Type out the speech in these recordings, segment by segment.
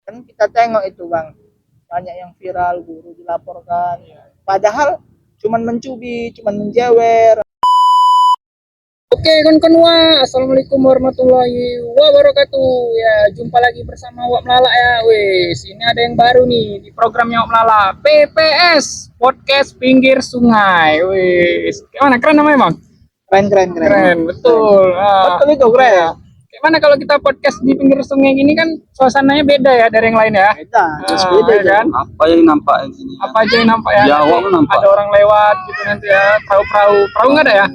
Kan kita tengok itu bang, banyak yang viral guru dilaporkan, padahal cuman mencubit, cuman menjewer. Oke, kawan-kawan, assalamualaikum warahmatullahi wabarakatuh. Ya, jumpa lagi bersama Wak Melala ya. Wes, ini ada yang baru nih di programnya Wak Melala, PPS Podcast Pinggir Sungai. Wes, gimana, keren namanya bang? Keren, betul. Betul itu keren. Ya. Gimana kalau kita podcast di pinggir sungai gini kan suasananya beda ya dari yang lain ya? Beda, Beda beda kan? Apa yang nampak di sini? Apa aja yang nampak ya? Biawak Nanti nampak. ada orang lewat gitu nanti ya. Perahu nggak ada ya?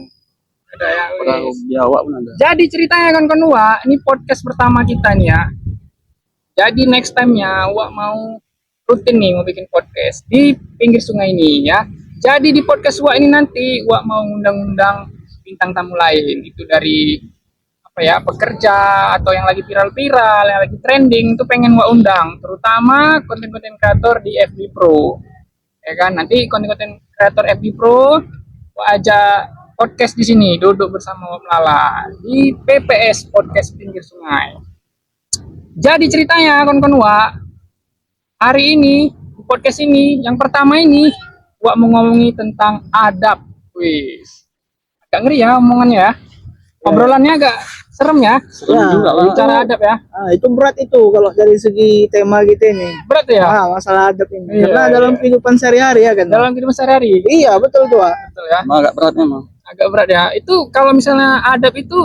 Ada ya. Perahu Wes. biawak pun ada. Jadi ceritanya kan Wak, ini podcast pertama kita nih ya. Jadi next time-nya Wak mau rutin nih mau bikin podcast di pinggir sungai ini ya. Jadi di podcast Wak ini nanti Wak mau undang-undang bintang tamu lain itu dari apa ya, pekerja atau yang lagi viral-viral, yang lagi trending itu pengen Wak undang, terutama konten-konten kreator di FB Pro. Ya kan, nanti konten-konten kreator FB Pro Wak ajak podcast di sini, duduk bersama Wak Melala di PPS Podcast Pinggir Sungai. Jadi ceritanya kawan-kawan Wak, hari ini di podcast ini yang pertama ini Wak mau ngomongi tentang adab. Wis, agak ngeri ya omongannya ya. Obrolannya agak serem ya. Serem Ya, juga lah. Bicara adab ya. Itu berat itu kalau dari segi tema kita ini. Berat ya. Masalah adab ini. Iya, Karena dalam iya. kehidupan sehari-hari ya kan. Dalam kehidupan sehari-hari. Iya betul tuh. Wak. Betul ya. Emang agak berat memang. Agak berat ya. Itu kalau misalnya adab itu,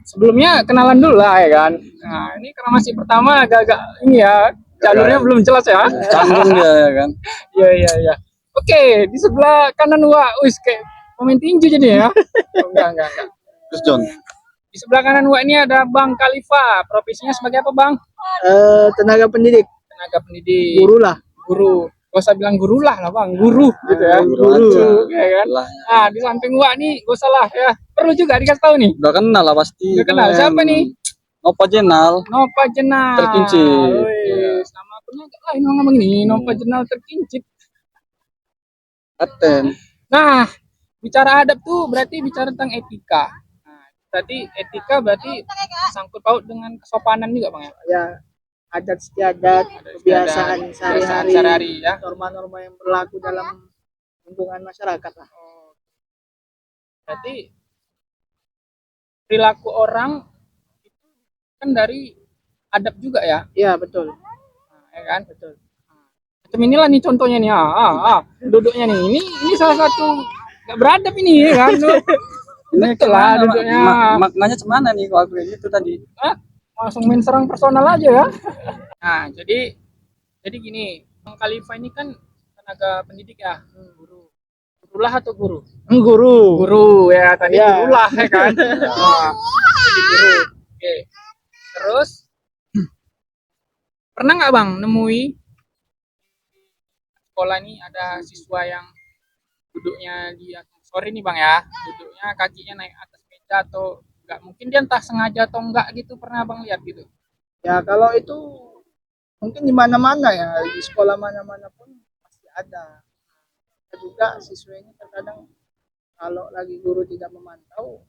sebelumnya kenalan dulu lah ya kan. Nah ini karena masih pertama agak-agak ini ya, jalurnya belum jelas ya. Canggung dia ya kan. Iya. Oke, di sebelah kanan Wak, wis kayak pemain tinju jadi ya. Oh, enggak. Terus John. Di sebelah kanan Wak ini ada Bang Khalifa. Profesinya sebagai apa Bang? Tenaga pendidik, Tenaga pendidik. guru lah. Guru. Gak usah bilang guru lah Bang, guru gitu ya. Guru aja. Ya kan. Lah. Nah di samping Wak nih, gak usah lah ya. Perlu juga dikasih tahu nih. Udah kenal lah pasti. Udah kenal. Siapa nih? Nova Jenal. Nova Jenal. Terkincit. Wih, nama akunnya agak lain ngomong ini. Nova Jenal terkincit. Aten. Nah, bicara adab tuh berarti bicara tentang etika. Nah, berarti etika berarti sangkut paut dengan kesopanan juga Bang ya. Ya, adat istiadat, kebiasaan sehari-hari, sehari-hari ya. norma-norma yang berlaku dalam lingkungan masyarakat lah. Berarti perilaku orang itu kan dari adab juga ya. Iya betul. Nah, ya kan? Betul. Macam inilah nih contohnya nih. Duduknya nih. Ini salah satu gak beradab ini ya kan. Betul lah duduknya. Maknanya cemana nih kalau aku kayak gitu tadi? Langsung main serang personal aja ya. Nah, jadi gini, Bang Khalifa ini kan tenaga pendidik ya, guru. Gurulah atau guru? Guru. Guru ya, tadi Ya. gurulah ya kan. Nah, jadi guru. Oke. Terus pernah nggak Bang nemui sekolah ini ada siswa yang duduknya di atas, sorry nih Bang ya, duduknya kakinya naik atas meja atau enggak, mungkin dia entah sengaja atau enggak gitu, pernah Bang lihat gitu? Ya kalau itu mungkin di mana-mana ya, di sekolah mana-mana pun pasti ada. Juga siswa ini terkadang kalau lagi guru tidak memantau,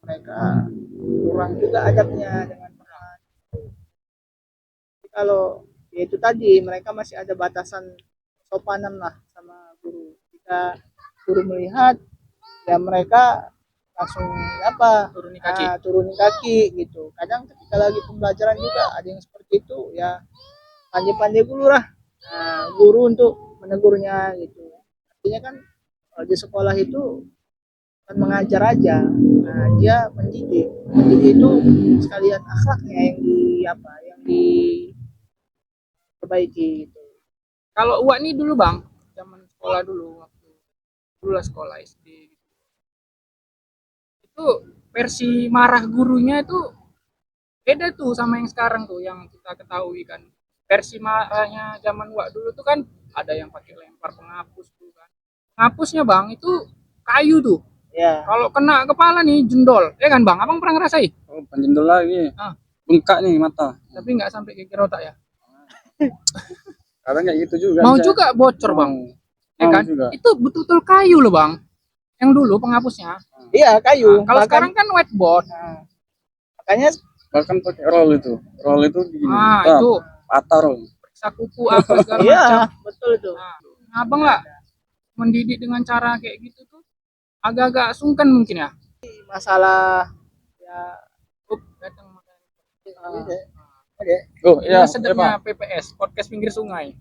mereka kurang juga adabnya dengan teman. Jadi kalau ya itu tadi mereka masih ada batasan sopanan lah sama guru. Jika guru melihat ya mereka langsung turuni kaki gitu. Kadang ketika lagi pembelajaran juga ada yang seperti itu ya, pandai-pandai dulu lah guru untuk menegurnya gitu. Artinya kan kalau di sekolah itu kan mengajar aja, nah dia mendidik itu sekalian akhlaknya yang diperbaiki gitu. Kalau Wak nih dulu Bang, zaman sekolah dulu, waktu dulu lah sekolah SD gitu. Itu versi marah gurunya itu beda tuh sama yang sekarang tuh yang kita ketahui kan. Versi marahnya zaman Wak dulu tuh kan ada yang pakai lempar penghapus tuh kan. Penghapusnya Bang itu kayu tuh. Ya. Kalau kena kepala nih jendol, ya kan Bang? Abang pernah ngerasain? Oh, penjendol lagi. Bengkak nih mata. Tapi nggak sampai geger otak ya. Kadang kayak gitu juga. Mau bisa. juga bocor Bang. Ya Mau kan? juga. Itu betul-betul kayu loh Bang. Yang dulu penghapusnya. Iya kayu. Kalau sekarang kan whiteboard. Makanya Bahkan pakai roll itu. Roll itu begini. Nah, Tetap. itu patah loh. periksa kuku apa segala Iya, macam. betul itu. Nah, abang lah mendidik dengan cara kayak gitu tuh agak-agak sungkan mungkin ya. Masalah ya Datang Oh iya, inilah sedapnya PPS, podcast pinggir sungai.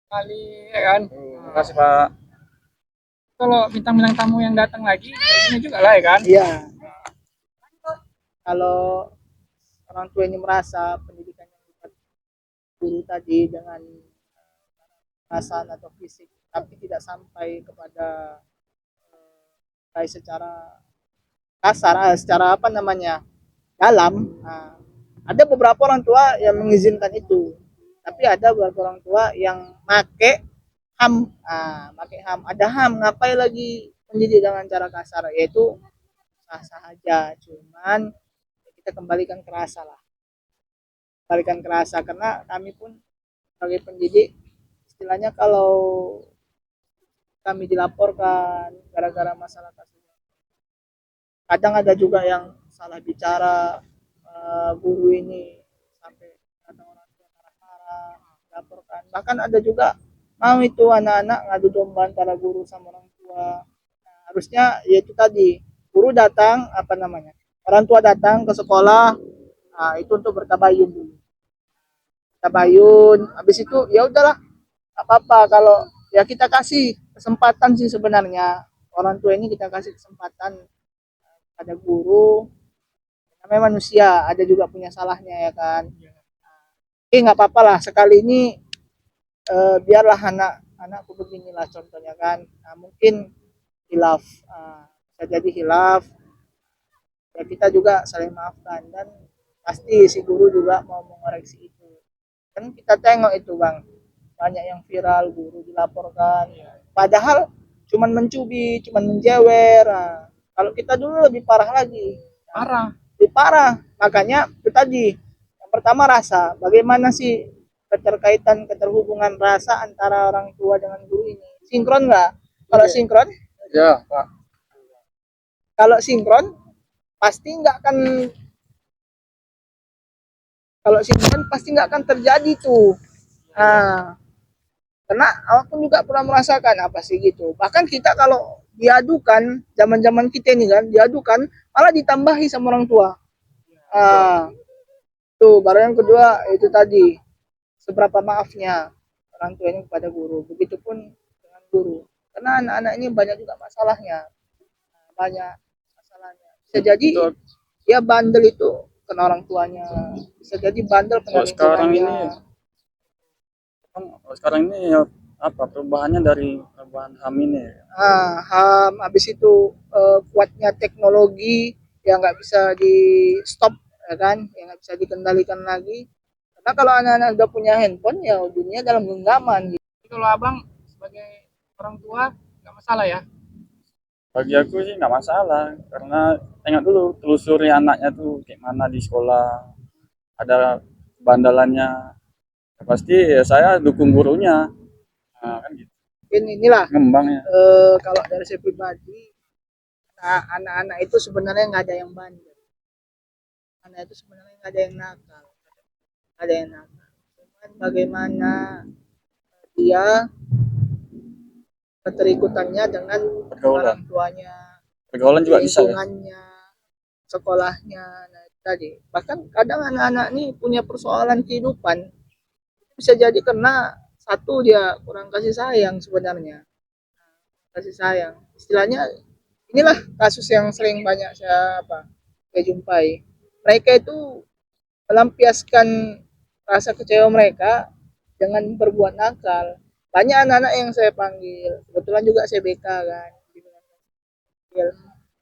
Kali ya kan. Terima kasih Pak. Kalau bintang-bintang tamu yang datang lagi kayak gini juga lah ya kan. iya. Kalau orang tua ini merasa pendidikan yang didapat guru tadi dengan perasaan atau fisik, tapi tidak sampai kepada baik secara kasar, secara apa namanya dalam. Nah, ada beberapa orang tua yang mengizinkan itu, tapi ada beberapa orang tua yang make ham, make ham, ada ham, ngapain lagi mendidik dengan cara kasar, yaitu sah-sah aja, cuman kita kembalikan ke rasa lah, kembalikan ke rasa, karena kami pun sebagai pendidik istilahnya kalau kami dilaporkan gara-gara masalah kasus, kadang ada juga yang salah bicara, guru ini sampai kadang orang tua marah-marah laporkan, bahkan ada juga mau itu anak-anak ngadu domba antara guru sama orang tua. Nah, harusnya yaitu tadi guru datang apa namanya, orang tua datang ke sekolah, itu untuk bertabayun dulu, tabayun, habis itu ya udahlah, apa-apa kalau ya kita kasih kesempatan sih sebenarnya, orang tua ini kita kasih kesempatan pada guru, namanya manusia ada juga punya salahnya ya kan. Nggak apa-apa lah sekali ini, biarlah anakku beginilah contohnya kan. Nah, mungkin hilaf, bisa jadi hilaf, ya kita juga saling maafkan, dan pasti si guru juga mau mengoreksi itu. Kan kita tengok itu bang, banyak yang viral guru dilaporkan padahal cuman mencubit, cuman menjewer. Nah, kalau kita dulu lebih parah lagi, Parah. lebih parah. Makanya itu tadi, yang pertama rasa, bagaimana sih keterhubungan rasa antara orang tua dengan guru ini, sinkron nggak? Kalau sinkron, Ya Pak. kalau sinkron pasti nggak akan, kalau sinkron pasti nggak akan terjadi tuh. Nah, karena aku juga pernah merasakan apa sih gitu, bahkan kita kalau diadukan, zaman-zaman kita ini kan diadukan malah ditambahi sama orang tua. Tuh baru yang kedua itu tadi, seberapa maafnya orang tua ini kepada guru, begitupun dengan guru, karena anak-anak ini banyak juga masalahnya, banyak masalahnya, bisa jadi dia bandel itu kena orang tuanya, bisa jadi bandel kena lingkungannya. Sekarang ini ya apa perubahannya dari perubahan HAM ini? HAM, habis itu kuatnya teknologi yang nggak bisa di stop ya kan, yang nggak bisa dikendalikan lagi, karena kalau anak-anak udah punya handphone ya dunia dalam genggaman gitu. Jadi kalau abang sebagai orang tua nggak masalah ya. Bagi aku sih nggak masalah, karena tengok dulu telusuri anaknya tuh kayak mana di sekolah, ada bandalannya, ya pasti ya saya dukung gurunya. Nah, kan gitu. Inilah Ngembangnya. kalau dari saya pribadi, anak-anak itu sebenarnya nggak ada yang bandel, anak itu sebenarnya nggak ada yang nakal, nggak ada yang nakal, cuman bagaimana dia keterikutannya dengan Pergaulan. orang tuanya, Pergaulan juga bisa ya. lingkungannya, sekolahnya. Nah, tadi bahkan kadang anak-anak ini punya persoalan kehidupan, bisa jadi karena satu dia kurang kasih sayang sebenarnya, kasih sayang istilahnya. Inilah kasus yang sering banyak saya jumpai, mereka itu melampiaskan rasa kecewa mereka dengan berbuat nakal. Banyak anak-anak yang saya panggil, kebetulan juga saya BK kan,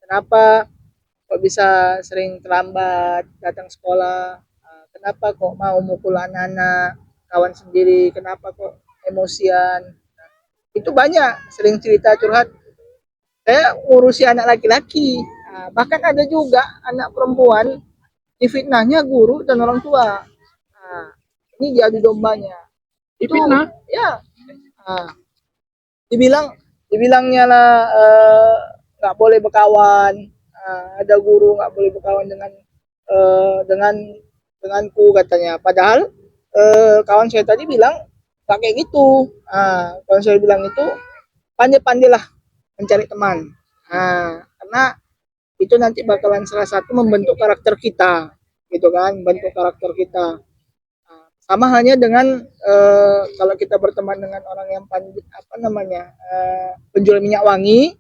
kenapa kok bisa sering terlambat datang sekolah, kenapa kok mau mukul anak-anak kawan sendiri, kenapa kok emosian. Itu banyak sering cerita curhat, saya ngurusi anak laki-laki. Bahkan ada juga anak perempuan difitnahnya guru dan orang tua. Ini jadi dombanya itu Difitnah? ya. Dibilangnya lah, nggak boleh berkawan, ada guru nggak boleh berkawan dengan denganku katanya. Padahal kawan saya tadi bilang nggak kayak gitu. Kawan saya bilang itu pandai-pandailah mencari teman. Karena itu nanti bakalan salah satu membentuk karakter kita, gitu kan, membentuk karakter kita. Sama halnya dengan kalau kita berteman dengan orang yang apa namanya penjual minyak wangi,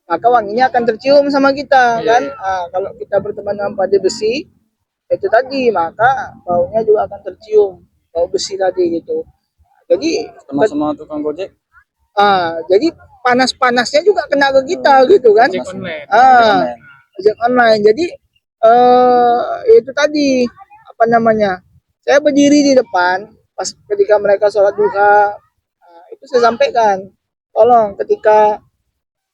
maka wanginya akan tercium sama kita kan. Kalau kita berteman dengan pandai besi itu tadi, maka baunya juga akan tercium, bau besi tadi gitu. Jadi Sama-sama tukang gojek. jadi panas-panasnya juga kena ke kita gitu kan. Ojek online. Ojek online. Jadi itu tadi apa namanya? Saya berdiri di depan pas ketika mereka sholat duha, itu saya sampaikan, tolong ketika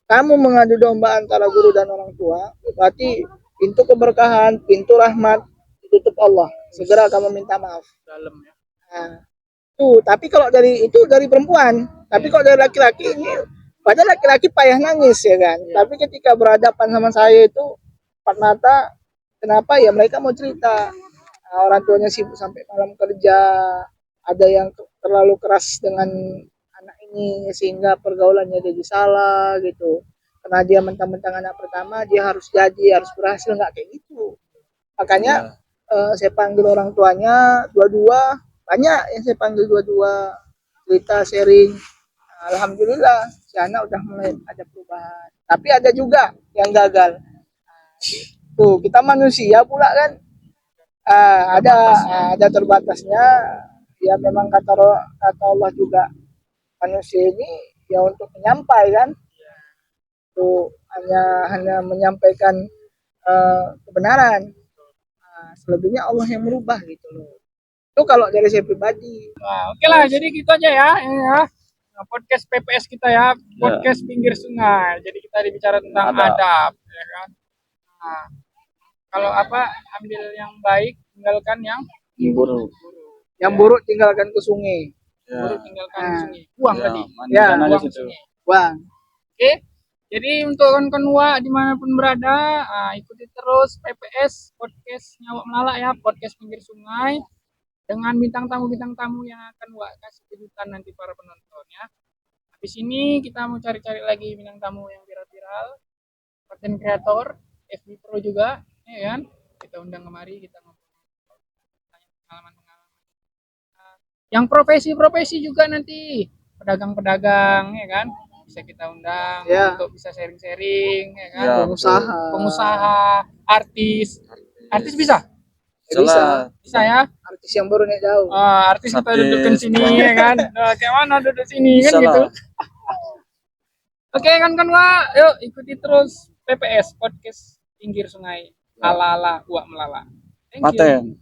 kamu mengadu domba antara guru dan orang tua, berarti pintu keberkahan, pintu rahmat ditutup Allah. Segera kamu minta maaf. Dalam ya. Nah, tapi kalau dari perempuan, tapi kalau dari laki-laki ini, padahal laki-laki payah nangis ya kan. Tapi ketika berhadapan sama saya itu empat mata, kenapa ya mereka mau cerita. Orang tuanya sibuk sampai malam kerja, ada yang terlalu keras dengan anak ini sehingga pergaulannya jadi salah gitu. Karena dia mentang-mentang anak pertama, dia harus jadi, harus berhasil, nggak kayak gitu. Makanya saya panggil orang tuanya dua-dua, banyak yang saya panggil dua-dua, cerita sharing. Alhamdulillah si anak udah mulai ada perubahan, tapi ada juga yang gagal. Tuh kita manusia pula kan, ada terbatasnya. Ya memang kata Allah juga, manusia ini ya untuk menyampaikan, tuh hanya menyampaikan kebenaran. Selebihnya Allah yang merubah gitu loh. Itu kalau dari saya pribadi. Nah, oke lah, jadi gitu aja ya, Nah, podcast PPS kita ya, podcast pinggir sungai. Jadi kita bicara tentang adab, ya kan. Nah, kalau apa, ambil yang baik, tinggalkan yang Buruk. Yang buruk tinggalkan ke sungai. buruk, tinggalkan sungai. Buang tadi. Mandikan aja Buang situ. sungai. Buang. Oke. Jadi untuk kawan-kawan Wa dimanapun berada, ikuti terus PPS podcastnya Wak Melala ya, podcast pinggir sungai dengan bintang tamu yang akan Wak kasih kejutan nanti para penonton ya. Habis ini kita mau cari-cari lagi bintang tamu yang viral-viral, konten kreator, FB Pro juga, ya kan? Kita undang kemari, kita ngobrol pengalaman-pengalaman. Yang profesi-profesi juga nanti, pedagang-pedagang, ya kan? Bisa kita undang untuk bisa sharing-sharing, ya kan? Pengusaha, artis bisa? Bisa ya? Artis yang baru naik daun. Artis kita dudukkan sini ya kan? Kayak mana duduk sini kan gitu? Oke kan Wak, yuk ikuti terus PPS podcast pinggir sungai ala-ala Wak Melala. Thank you.